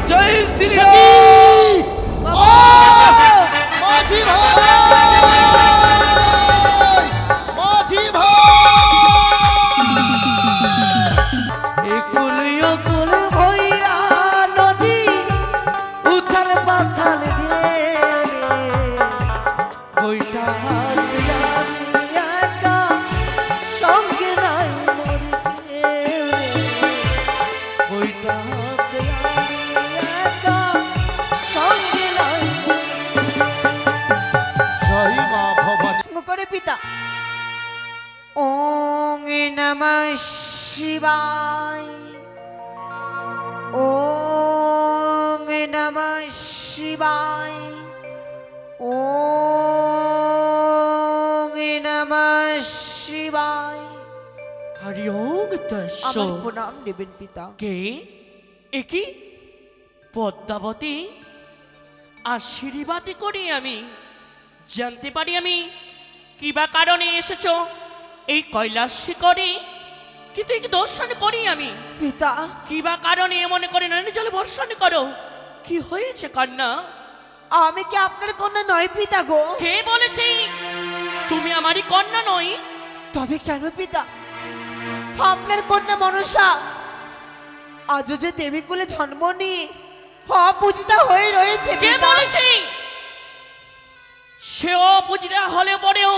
জয় শ্রীরাম। মাঝি ভাই, মাঝি ভাই, একুল অকুল ভৈরা নদী উথাল পাথাল দিয়ে বইটা হাত আমি একা সঙ্গে নাই মোর কেউ রে। বইটা হাত আমি একা সঙ্গে নাই জয় মা ভবানী। করে পিতা ওং নমঃ শিবায়, ওং নমঃ শিবায়, ওং নমঃ শিবায়। হরি ওম তস্য। আমার প্রণাম নেবেন পিতা। কে একি পদ্মাবতী আশীর্বাদ করি আমি। জানতে পারি আমি কিবা কারণে এসেছো এই কৈলাস শিখরে, কিন্তু এই দর্শন করি আমি পিতা কিবা কারণে মনে করে নয়নে জলে বর্ষণ করো। কি হয়েছে কন্যা? আমি কি আপনার কন্যা নয় পিতা গো? কে বলেছে তুমি আমারই কন্যা নই? তবে কেন পিতা? আপনার কন্যা মনসা আজও যে দেবীকুলে জন্ম নিয়ে অপূজিতা হয়ে রয়েছে কে পিতা। বলেছে? সে অপূজিতা হলে পরেও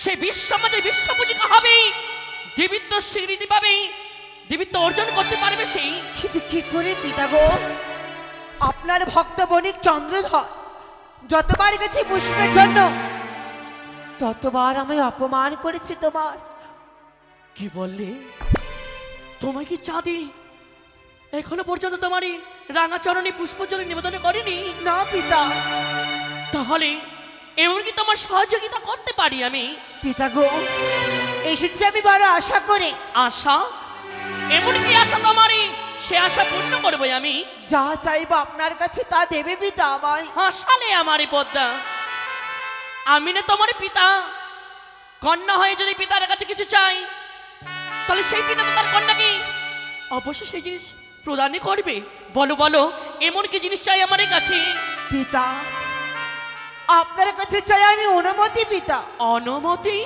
সে বিশ্ব আমাদের বিশ্ব পূজিকা হবে, দেবীত্ব স্বীকৃতি পাবে, দেবীত্ব অর্জন করতে পারবে সেই। কিন্তু কি করে পিতা গো? আপনার ভক্ত বণিক চন্দ্রধর যতবার গেছে পুষ্পের জন্য ততবার আমি অপমান করেছি তোমার। কি বললে? তোমায় কি চাঁদি এখনো পর্যন্ত তোমারই রাঙাচরণে পুষ্পজলি নিবেদন করেনি? না পিতা। তাহলে এমনকি তোমার সহযোগিতা করতে পারি আমি। পিতা গো এসেছি আমি বড় আশা করে। আশা? এমনকি আশা তোমারই, সে আশা পূর্ণ করবো আমি। যা চাইবো আপনার কাছে তা দেবে পিতা আমায়। হাসালে আমারই পদ্মা, আমি না তোমার পিতা। কন্যা হয়ে যদি পিতার কাছে কিছু চাই তাহলে সেই পিতা তো তার কন্যাকে অবশ্যই সেই জিনিস প্রদানই করবে। বলো বলো, এমন কি জিনিস চাই আমার কাছে? পিতা আপনার কাছে চাই আমি অনুমতি পিতা। অনুমতি?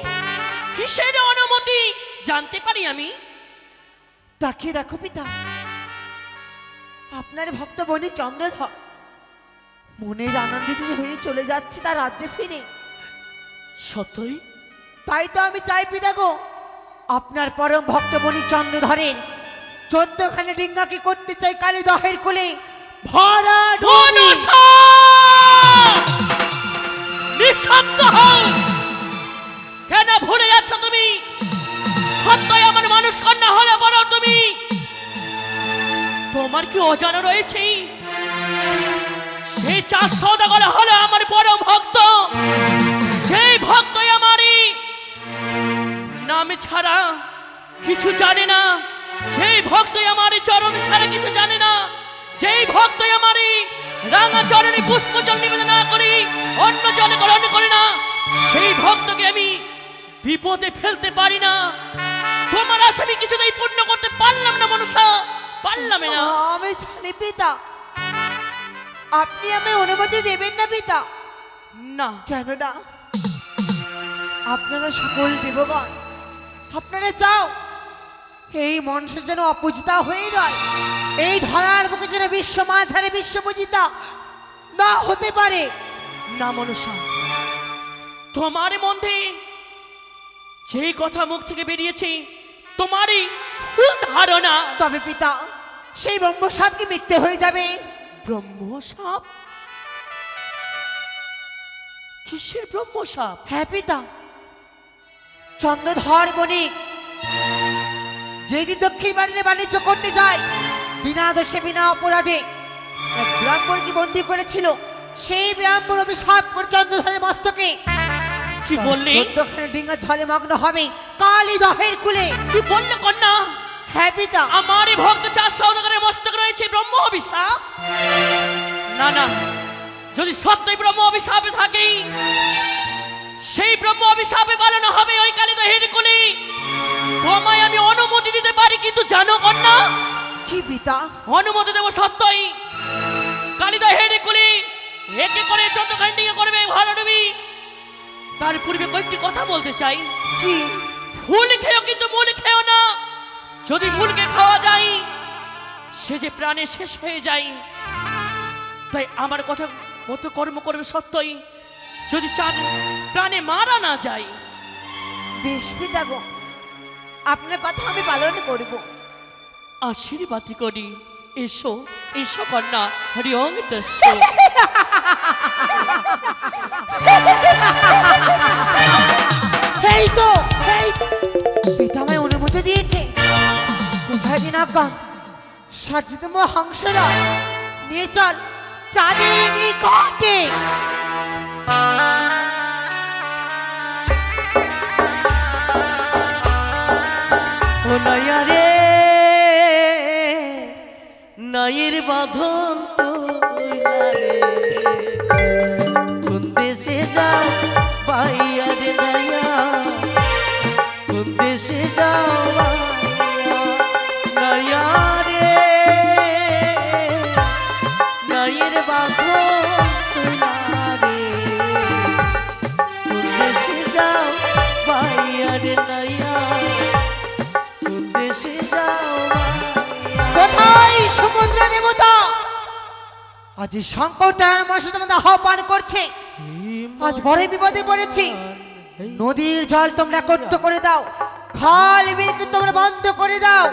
কিসের অনুমতি জানতে পারি আমি? তাকিয়ে দেখো পিতা, আপনার ভক্ত বণিক চন্দ্রধর মনের আনন্দিত হয়ে চলে যাচ্ছে তার রাজ্যে ফিরে। সত্যই? তাই তো আমি চাই পিতা গো আপনার পরম ভক্ত বণিক চন্দ্রধরের 14খানে ডিঙ্গাকে করতে চাই কালী দহের কোলে ভরা ডুবি। মনসা! নিঃশব্দ হও! কেন ভুলে যাচ্ছ তুমি? সত্যই আমার মানুষ কন্যা হলে বলো তুমি, তোমার কি অজানা রয়েছে সেই 4 সওদাগর হলো আমার পরম ভক্ত, সেই ভক্তই আমারই নাম ছাড়া কিছু জানে না, যেই ভক্তই আমারই চরণ ছাড়া কিছু জানে না, যেই ভক্তই আমারই রাঙা চরণে পুষ্পজল নিবেদন না করি অন্য জলে গ্রহণ করে না, সেই ভক্তকে আমি বিপদে ফেলতে পারি না। তোমার আশা আমি কিছুতেই পূর্ণ করতে পারলাম না মনসা, পারলাম না। আমি জানি পিতা আপনি আমায় অনুমতি দেবেন না পিতা। না। কেন না? আপনারা সকল দেবগণ আপনারা চাও এই মনসা যেন অপূজিতা হয়ে রয়, এই ধরার বুকে যেন বিশ্ব মাঝারে বিশ্ব পূজিতা না হতে পারে। না মনসা, তোমার মধ্যে যেই কথা মুখ থেকে বেরিয়েছে তোমারই ভুল ধারণা। তবে পিতা সেই ব্রহ্মসাপ কি মিথ্যে হয়ে যাবে? ব্রহ্মসাপ? কিসের ব্রহ্মসাপ? হ্যাঁ পিতা, চন্দ্রধর বণিক যেদিন দক্ষিণ বাড়িতে বাণিজ্য করতে যায় বিনা দোষে বিনা অপরাধে এক ব্রাহ্মণকে বন্দী করেছিল, সেই ব্রাহ্মণ অভিশাপ করে চন্দ্রধরের মস্তকে। কি বললে? 14খানে ডিঙ্গা জলে মগ্ন হবে কালী দহের কুলে। কি বললে কন্যা? হ্যাঁ পিতা। আমারই ভক্ত 4 সওদাগরের মস্তক রয়েছে ব্রহ্ম অভিশাপ? না না, যদি সত্যই ব্রহ্ম অভিশাপে থাকে সেই ব্রহ্ম অভিশাপে পালন হবে ওই কালী দহের কুলে। তোমায় আমি অনুমতি দিতে পারি, কিন্তু জানো কন্যা কি পিতা? অনুমতি দেব সত্যই কালিদা হেরে কুলি একে করে চন্দ্রকান্ডিকে করবে ভালো নবী। তার পূর্বে কয়েকটি কথা বলতে চাই। কি? ফুল খেয়েও কিন্তু মূল খেও না। যদি মূলকে খাওয়া যায় সে যে প্রাণে শেষ হয়ে যায়। তাই আমার কথা মতো কর্ম করবে সত্যই, যদি চান প্রাণে মারা না যায়। বেশ পিতা গো, আপনার কথা আমি পালন করব। আশীর্বাদ করি। এসো এসো কন্যা, হরি ওম তস্য। এই তো পিতা আমায় অনুমতি দিয়েছে। কোথায় দিনাজ্ঞান? সাজিতম হংসরা নিয়ে চল চাঁদের নিকটে। ও নয়া রে নয়ের বাঁধন তোলারে কোন দেশে যাও পাইয়া রে নয়া কোন দেশে যাও নয়া রে নয়ের বাঁধন তোলারে কোন দেশে যাও পাইয়া রে নয়া কোথায় সমুদ্র দেবতা? আজ এই শঙ্কর দয়ার মাসে তোমাদের আহ্বান করছে। আজ বড় বিপদে পড়েছি। নদীর জল তোমরা কট্ট করে দাও, খাল বিলকে তোমরা বন্ধ করে দাও।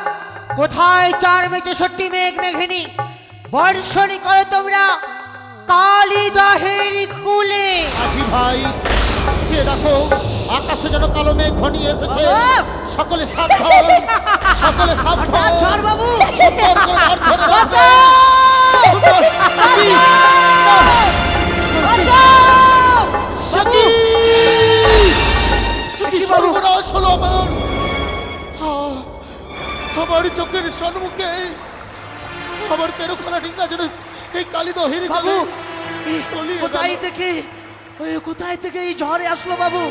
কোথায় 4 মেঘ 64 মেঘ মেঘিনী বর্ষণী করো তোমরা কালিদহের কুলে। মাঝি ভাই, সে দেখো আকাশে যেন কালো মেঘ ঘনিয়ে এসেছে। সকলে সাবধান, সকলে সাবধান। চর বাবু সুন্দর করে ঘর ধরে রাখো। সুন্দর, কি? সখী! কি সর্বনাশ হলো আমার! আমার চোখের সম্মুখে আমার 13খানা ডিঙ্গা যেন এই কালিদহের জলে তলিয়ে গেল। কোথায় থেকে এই ঝড়ে আসলো বাবু?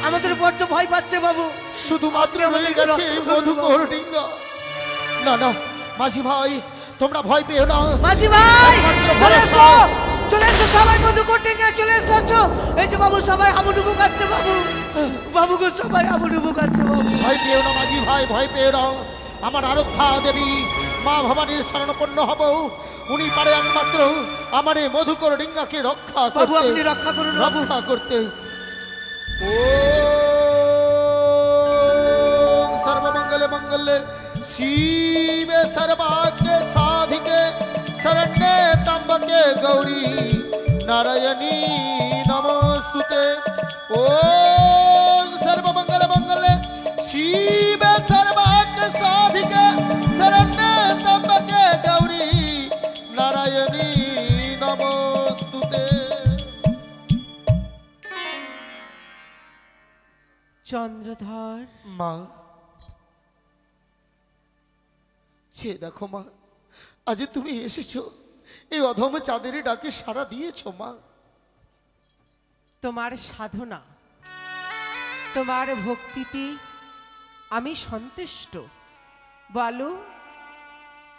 আমাদের বড্ড ভয় পাচ্ছে বাবু। শুধুমাত্র রয়ে গেছে এই মধুকর ডিঙ্গা। না না মাঝি ভাই, তোমরা ভয় পেও না। মাঝি ভাই একমাত্র চলে ভরসা। এসো, চলে এসো সবাই মধুকর ডিঙ্গা চলে এসো। এই যে বাবু সবাই হাবুডুবু খাচ্ছে বাবু। বাবু গো সবাই হাবুডুবু খাচ্ছে বাবু। ভয় পেও না মাঝি ভাই, ভয় পেও না। আমার আরাধ্যা দেবী মা ভবানীর শরণাপন্ন হব। উনি পারে একমাত্র আমার এই মধুকর ডিঙ্গাকে রক্ষা বাবু করতে, আপনি রক্ষা করুন বাবু। রক্ষা করতে। ও সর্বমঙ্গলে মঙ্গলে শিবে সর্বাগ্যে সাধিকে শরণ্যে ত্র্যম্বকে গৌরী নারায়ণী নমস্তুতে। ও সর্বমঙ্গলে মঙ্গলে শিবে সর্বাগ্যে সাধিকে শরণ্যে ত্র্যম্বকে গৌরী নারায়ণী নমস্তুতে। চন্দ্রধর, মা, সে দেখো মা, আজ তুমি এসেছো, এই অধম চাঁদের ডাকে সাড়া দিয়েছো মা। তোমার সাধনা, তোমার ভক্তিতে আমি সন্তুষ্ট। বলো,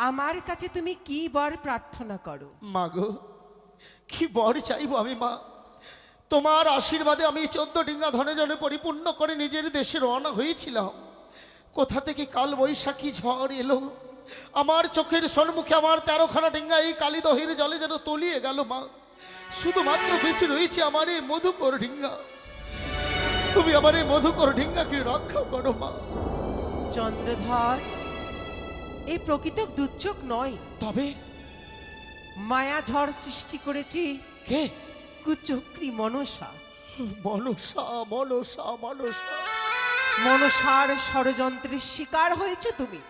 আমার কাছে তুমি কি বর প্রার্থনা করো? মা গো, কি বর চাইবো আমি মা? তোমার আশীর্বাদে আমি 14 ডিঙ্গা ধনে জনে পরিপূর্ণ করে নিজের দেশে রওনা হয়েছিলাম। কোথা থেকে কাল বৈশাখী ঝড় এলো, আমার চোখের সম্মুখে আমার 13খানা ডিঙ্গা এই কালিদহের জলে যেন তলিয়ে গেল মা। শুধুমাত্র বেঁচে রয়েছে আমার এই মধুকর ডিঙ্গা। তুমি আমার এই মধুকর ডিঙ্গাকে রক্ষা করো মা। চন্দ্রধর, এই প্রকৃত দুর্যোগ নয়, তবে মায়া ঝড় সৃষ্টি করেছি কে? কুচক্রী মনসা। মনসা, মনসা, মনসা। মনসার ষড়যন্ত্রের শিকার হয়েছে তুমি।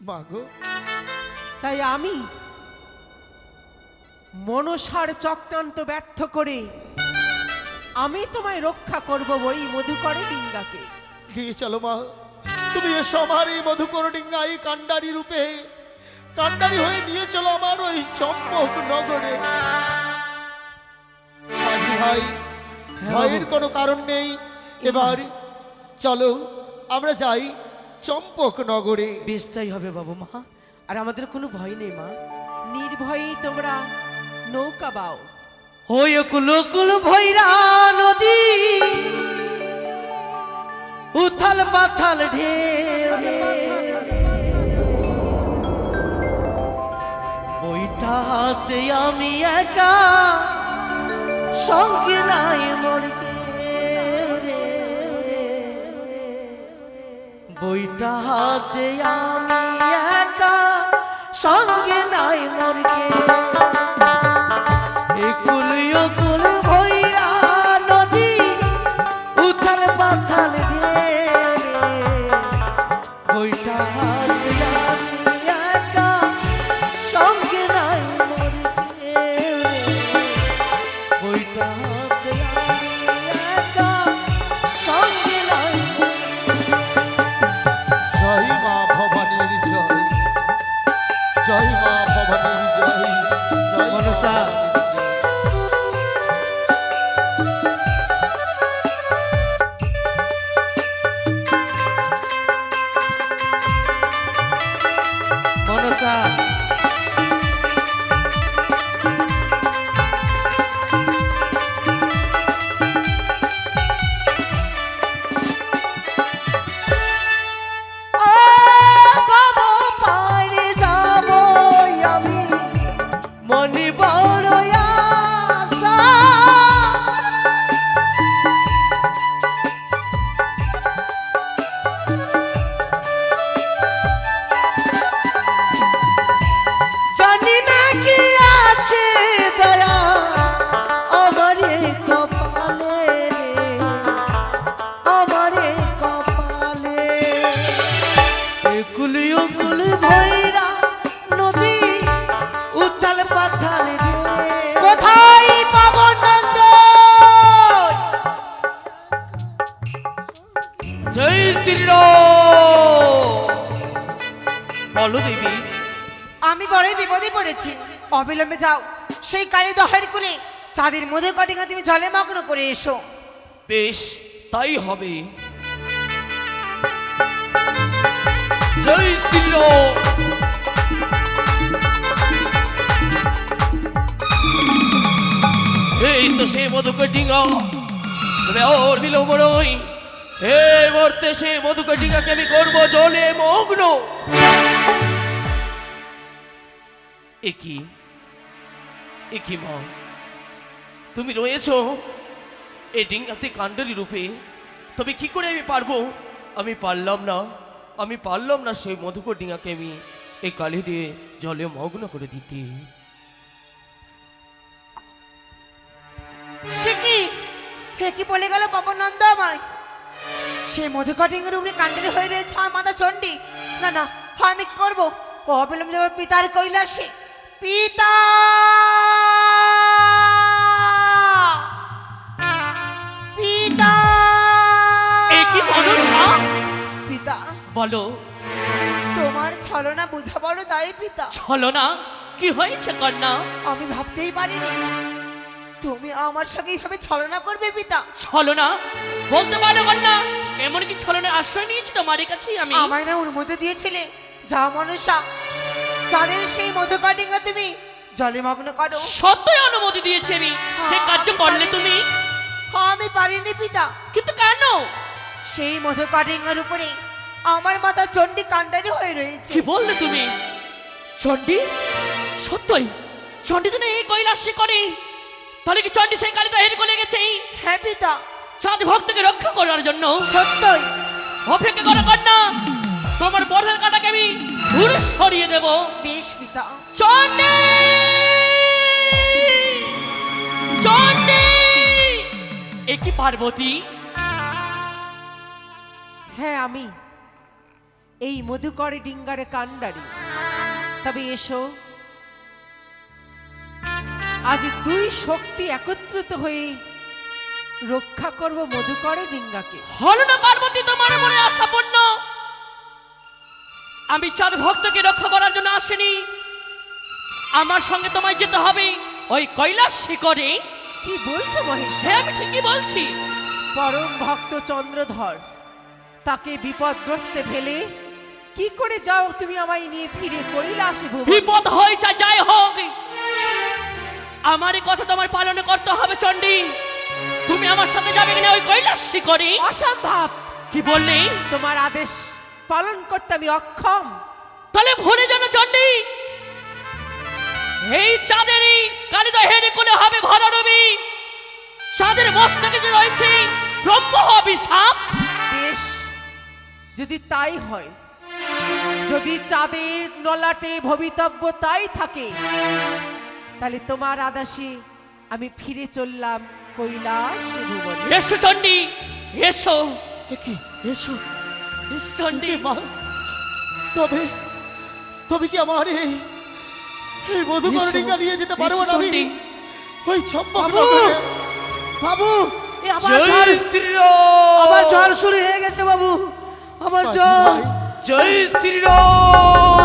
মা গো, তাই আমি মনসার চক্রান্ত ব্যর্থ করে আমি তোমায় রক্ষা করব ওই মধুকরে ডিঙ্গাকে। দিয়ে চলো মা, তুমি এসো আমার এই মধুকর ডিঙ্গা এই কান্ডারি রূপে, কান্ডারি হয়ে নিয়ে চলো আমার ওই চম্পক নগরে। মাঝি ভাই, ভয়ের কোনো কারণ নেই। এবার চলো আমরা যাই চম্পক নগরে। বেশ তাই হবে বাবু। মা আর আমাদের কোনো ভয় নেই মা। নির্ভয়েই তোমরা নৌকা বাও। ওই কুল কুল ভৈরা নদী, উথাল পাথাল ঢেউ রে, বইটা হাতে আমি একা, সঙ্গে নাই মোর কেউ রে। বইটা হাতে আমি একা, সঙ্গে নাই মোর কেউ। কুল কুল ভৈরা নদী, উথাল পাথাল ঢেউ রে, বইটা হাতে আমি একা, সঙ্গে নাই মোর কেউ রে। বইটা হাতে আমি একা, সঙ্গে নাই মোর জয় মা ভবানীর জয়, জয় মা ভবানীর জয়, জয় মা মনসা। মনসা। বাবা পারে যাব আমি, মনি বড় আশা জানি না কি আছে দয়া আমারে কপালে রে, আমারে কপালে। কুল কুল ভৈরা নদী, উথাল পাথাল রে, কোথায় পাবো নন্দ? জয় শ্রীরাম। বলো দেবী। আমি বড়ই বিপদে পড়েছি, অবিলম্বে যাও সেই কালী দহের কুলে চাঁদের মধ্যে কটিকা তুমি জলে মগ্ন করে এসো। বেশ, তাই হবে। জয় শ্রীরাম। এই তো সেই মধুকর ডিঙ্গা, তবে ওর বিলম্ব নয়। এই মুহূর্তে সেই মধুকর ডিঙ্গাকে আমি করবো জলে মগ্ন। একই একই মা, তুমি রয়েছো এই ডিঙ্গাতে কাণ্ডারি রূপে, তবে কি করে আমি পারবো? আমি পারলাম না সেই মধুকর ডিঙ্গাকে আমি এই কালি দিয়ে জলে মগ্ন করে দিতে। সে কি, হে কি বলে গেল পাবো নন্দ আমার? সেই মধুকটিঙ্গের উপরে কাণ্ডের হয়ে রয়েছে আর মাতা চণ্ডী। না না, আমি কি করবো? অবিলম্বে আমার পিতার কৈলাসে। পিতা, পিতা, একই মনসা, পিতা বলো। তোমার ছলনা বুঝা বড় দায়ী পিতা। ছলো না, কি হয়েছে কন্যা? আমি ভাবতেই পারিনি তুমি আমার সঙ্গে এইভাবে ছলনা করবে পিতা। ছলো না বলতে পারো কন্যা? এমন কি ছলনার আশ্রয় নিয়েছি তোমার কাছে আমি? আমায় না অনুমতি দিয়েছিলে, যা মনসা চাঁদের সেই মধুকটিঙ্গা তুমি জলে মগ্ন করো। সত্যই অনুমতি দিয়েছি আমি, সে কার্য করলে তুমি? আমি পারিনি পিতা। কিন্তু কেন? সেই মধুকটিঙ্গার উপরে আমার মাতা চণ্ডী কাণ্ডারি হয়ে রয়েছে। কি বললে তুমি? চণ্ডী? সত্যই চণ্ডী তো এই কৈলাসে করে, তাহলে কি চণ্ডী সেই কালিতা হেরে করে গেছে হ্যাঁ পিতা, চাঁদ ভক্তকে রক্ষা করার জন্য? সত্যই। অপেক্ষা করো কন্যা, তোমার বর্ষার কাটাকে আমি দূরে সরিয়ে দেব। বেশ পিতা। চণ্ডী, চণ্ডী, এ কি পার্বতী? হ্যাঁ আমি এই মধুকর ডিঙ্গারে কাণ্ডারি। তবে এসো, আজ দুই শক্তি একত্রিত হয়ে রক্ষা করব মধুকর ডিঙ্গাকে। হলো না পার্বতী তোমার মনে আশা পূর্ণ? আমি চাঁদ ভক্তকে রক্ষা করার জন্য আসিনি, আমার সঙ্গে তোমায় যেতে হবে ওই কৈলাস শিখরে। কি বলছো মহেশ? হ্যাঁ আমি ঠিকই বলছি। পরম ভক্ত চন্দ্রধর তাকে বিপদগ্রস্তে ফেলে কি করে যাও তুমি আমায় নিয়ে ফিরে কৈলাসে ভুবন? বিপদ হয়েছে যাই হোক, আমারই কথা তোমার পালন করতে হবে চণ্ডী। তুমি আমার সাথে যাবে কিনা ওই কৈলাস শিখরে? অসম্ভব, কি বললি? তোমার আদেশ পালন করতে আমি অক্ষম। তাহলে ভুলে যেন চণ্ডী, এই চাঁদেরই কালিদহের কোলে হবে ভরা রবি। চাঁদের মস্তকে যে রয়েছে ব্রহ্ম অভিশাপ। বেশ, যদি তাই হয়, যদি চাঁদের নলাটে ভবিতব্য তাই থাকে, তাহলে তোমার আদেশে আমি ফিরে চললাম কৈলাস ভুবনে। এসো চণ্ডী, এসো এ কি এসো এসো চণ্ডী। মা, তবে তবে কি আমার এই মধুকর্ণিকা নিয়ে যেতে পারবো না আমি? চণ্ডী। ওই চম্পক বাবু! নগরে। বাবু এ আবার জয় ঝড়, শ্রীরাম, আবার ঝড় শুরু হয়ে গেছে বাবু, আবার মাঝি ঝড়। ভাই, জয় শ্রীরাম।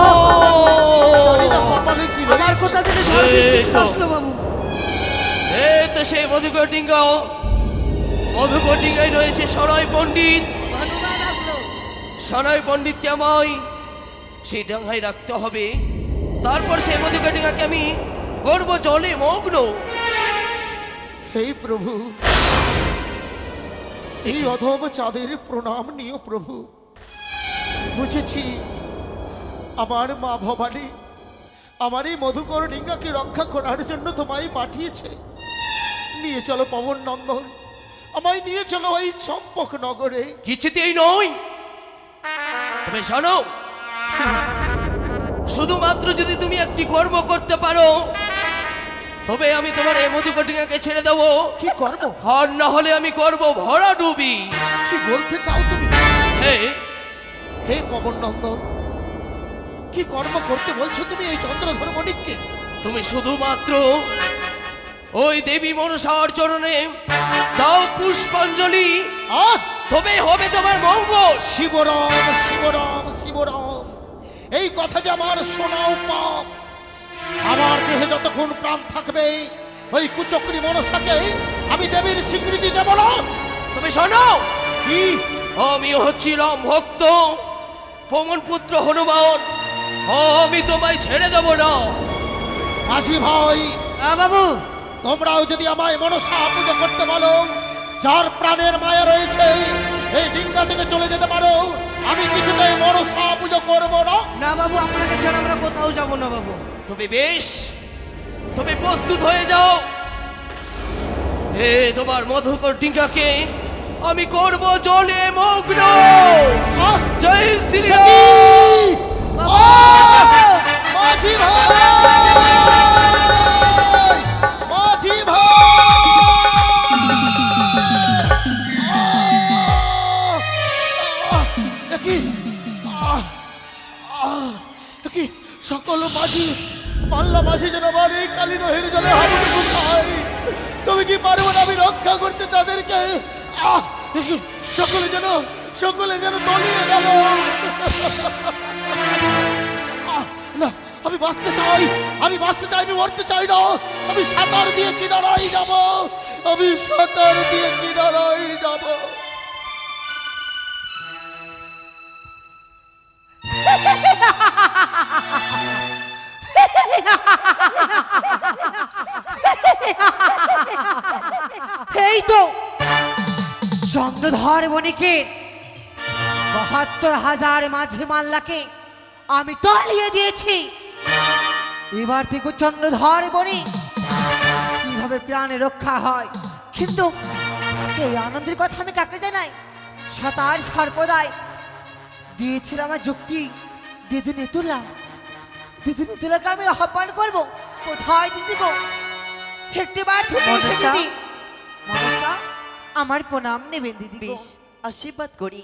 শালীরা কপালে কি আবার রয়েছে? কোথা থেকে ঝড় এই বৃষ্টি তো। আসলো বাবু? এই তো সেই মধুকর্ণিকা, মধুকর্ণিকায় রয়েছে সনয় পণ্ডিত। হনুমান আসলো। সনয় পণ্ডিতকে আমায় সেই ডাঙায় রাখতে হবে, তারপর সেই মধুকর্ণিকাকে আমি করবো জলে মগ্ন। হে প্রভু, এই অধম চাঁদের প্রণাম নিও প্রভু। বুঝেছি আমার মা ভবানী আমার এই মধুকর্ণিকাকে রক্ষা করার জন্য তোমায় পাঠিয়েছে। নিয়ে চলো পবন নন্দন, আমায় নিয়ে চলো ওই চম্পক নগরে। কিছুতেই নয়। তবে শোনো, শুধুমাত্র যদি তুমি একটি কর্ম করতে পারো, তবে আমি তোমার এই মধুকর্ণিকাকে ছেড়ে দেবো। কি করব? আর না হলে আমি করব ভরা ডুবি। কি বলতে চাও তুমি? হে, হে পবন নন্দন, কি কর্ম করতে বলছো তুমি এই চন্দ্রধর মণিককে? তুমি শুধুমাত্র ওই দেবী মনসার চরণে দাও পুষ্পাঞ্জলি, আহ! তবে হবে তোমার মঙ্গল। শিবরাম শিবরাম শিবরাম, এই কথা যে আমার শোনাও পাপ। আমার দেহে যতক্ষণ প্রাণ থাকবে ওই কুচক্রী মনসাকে আমি দেবীর স্বীকৃতি দেব না। তবে শোনো, কি? আমি হচ্ছিলাম ভক্ত পবন পুত্র হনুমান, আমি তোমায় ছেড়ে দেব না। মাঝি ভাই, বাবু তোমরাও যদি আমায় মনসা পুজো করতে বলো, যার প্রাণের মায়া রয়েছে, এই ডিঙ্গা থেকে চলে যেতে পারো। আমি কিছুতেই মনসা পুজো করব না। না বাবু, আপনাকে ছাড়া আমরা কোথাও যাব না বাবু। তবে বেশ, তবে প্রস্তুত হয়ে যাও। হে তোমার মধুকর্ণিকাকে আমি করব জলে মগ্ন। আহ! জয় সখী! শ্রীরাম। আহ! মাঝি ভাই! মাঝি ভাই! একি একি সকল মাঝি পাল্লা মাঝি যেন আমার এই কালিদহের জলে হাবুডুবু খায়। তুমি কি পারবো না আমি রক্ষা করতে তাদেরকে? একি সকলে যেন তলিয়ে গেল। না, আমি বাঁচতে চাই, আমি মরতে চাই না। আমি সাঁতার দিয়ে কিনারায় যাব, আমি সাঁতার দিয়ে কিনারায় যাব। এই তো চন্দ্রধর বণিকের ৭২,০০০ মাঝি মাল্লাকে আমি তলিয়ে দিয়েছি। এবার দেখবো চন্দ্রধর বণিক কিভাবে প্রাণে রক্ষা হয়। কিন্তু এই আনন্দের কথা আমি কাকে জানাই? সতার সর্বদাই দিয়েছিল আমার যুক্তি। দিদি নেতুলাকে আমি আহ্বান করবো। কোথায় দিদি গো? একটিবার ছুটে এসে মনসা? দিদি, মনসা আমার প্রণাম নেবেন দিদি গো। আশীর্বাদ করি।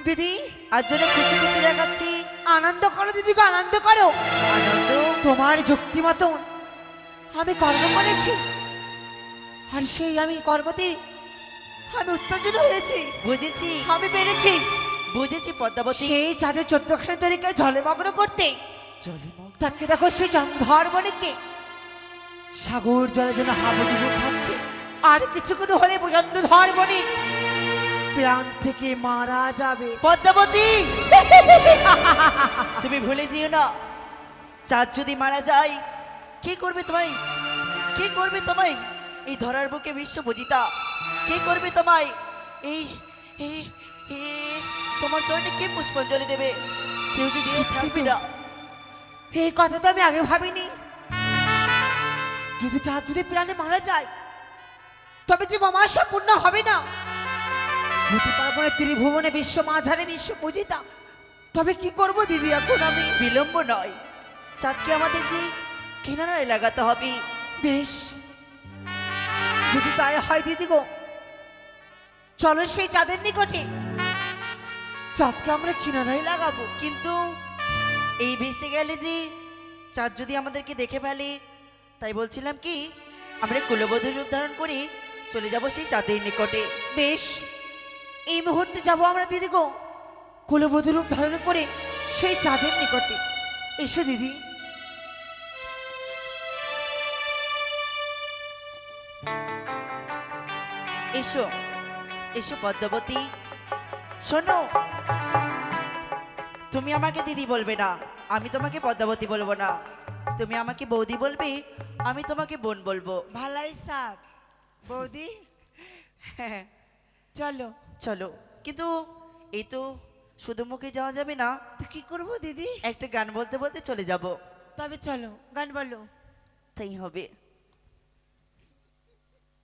দিদি আজ জন্য খুশি খুশি দেখাচ্ছি। আনন্দ করো দিদি গো, আনন্দ করো। আনন্দ তোমার যুক্তি মতন আমি কর্ম করেছি, আর সেই আমি কর্মতে আমি উত্তেজিত হয়েছি। বুঝেছি, আমি পেরেছি বুঝেছি পদ্মাবতী। সেই চাঁদের 14খানি তরিকে জলে মগ্ন করতে। তাকে দেখো সেই চন্দ্রধর বণিককে সাগর জলে যেন হাবুডুবু খাচ্ছে। আর কিছুক্ষণ হলে চন্দ্রধর বণিক প্রাণ থেকে মারা যাবে। পদ্মাবতী তুমি ভুলে যেও না, চাঁদ যদি মারা যায় কে করবে তোমায়? কে করবে তোমায় এই ধরার বুকে বিশ্বপূজিতা? কে করবে তোমায় এই এই এই- তোমার চরণে কে পুষ্পাঞ্জলি দেবে? কেউ যদি থাকবে না। এই কথা তো আমি আগে ভাবিনি। যদি চাঁদ যদি প্রাণে মারা যায় তবে যে মামাশা পূর্ণ হবে না। হতে পারবো না ত্রিভুবনে বিশ্ব মাঝারে বিশ্ব পূজিতা। তবে কি করব দিদি এখন আমি? বিলম্ব নয়, চাঁদকে আমাদের যে কিনারায় লাগাতে হবে। বেশ, যদি তাই হয় দিদি গো, চলো সেই চাঁদের নিকটে। চাঁদকে আমরা কিনারায় লাগাবো। কিন্তু এই ভেসে গেলে যে চাঁদ যদি আমাদেরকে দেখে ফেলে, তাই বলছিলাম কি আমরা কুলবধূ রূপ ধারণ করে চলে যাব সেই চাঁদের নিকটে। বেশ, এই মুহূর্তে যাব আমরা দিদি গো, কুলবধূ রূপ ধারণ করে সেই চাঁদের নিকটে। এসো দিদি। এসো এসো পদ্মাবতী, শোনো, তুমি আমাকে দিদি বলবে না, আমি তোমাকে পদ্মাবতী বলবো না। তুমি আমাকে বৌদি বলবে, আমি তোমাকে বোন বলবো। ভালাই সাহ বৌদি, হ্যাঁ চলো। চলো, কিন্তু এই তো শুধু মুখে যাওয়া যাবে না, তো কি করবো দিদি? একটা গান বলতে বলতে চলে যাব। তবে চলো, গান বলো। তাই হবে।